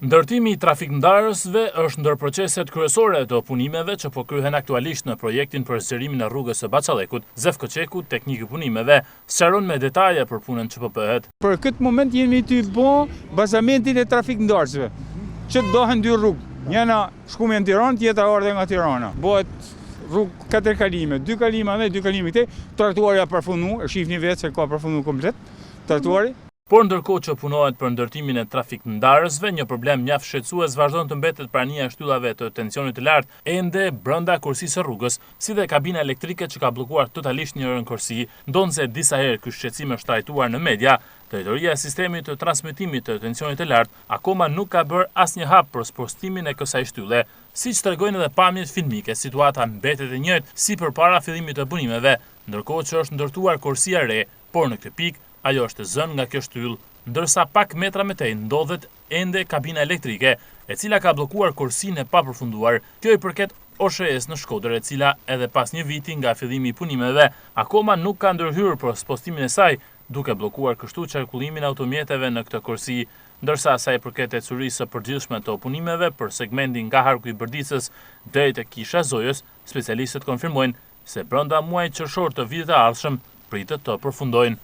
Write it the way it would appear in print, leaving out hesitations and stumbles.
Ndërtimi i trafikndarësve është ndër proceset kryesore të punimeve që po kryhen aktualisht në projektin për zgjerimin e rrugës së Baçallekut. Zef Koçeku, teknik i punimeve, sqaron me detaje për punën që po bëhet. Për këtë moment jemi të bën bazamentin e trafikndarësve, që dohen dy rrugë. Njëna shkume në Tiranë, tjetra ardhe nga Tirana. Bëhet rrugë 4 kalime, 2 kalime dhe 2 kalime këtej. Trotuari ka përfunduar, e shihni vetë se ka përfunduar komplet trotuari. Por ndërkohë që punohet për ndërtimin e trafikndarësve, një problem mjaft shqetësues vazhdon të mbetet prania e shtyllave të tensionit të lartë ende brenda kursisë së rrugës, si dhe kabina elektrike që ka bllokuar totalisht njërin kursi, ndonse disa herë ky shqetësim është trajtuar në media. Drejtoria e sistemit të transmetimit të tensionit të lartë akoma nuk ka bërë asnjë hap për spostimin e kësaj shtylle. Siç tregojnë edhe pamjet filmike, situata mbetet e njëjtë si përpara fillimit të punimeve, ndërkohë që është ndërtuar kursia re, por në këtë pikë ajo është zënë nga kjo shtyllë, ndërsa pak metra më tej ndodhet ende kabina elektrike, e cila ka bllokuar kursinë e papërfunduar. Kjo i përket OSHE-s në Shkodër, e cila edhe pas një viti nga fillimi i punimeve, akoma nuk ka ndërhyrë për spostimin e saj, duke bllokuar kështu qarkullimin e automjeteve në këtë kursi, ndërsa sa i përket ecurisë së përgjithshme të punimeve për segmentin nga Harku i Brdicës deri te Kisha Zojës, specialistët konfirmojnë se brenda muajit qershor të vitit të ardhshëm pritet të përfundojnë.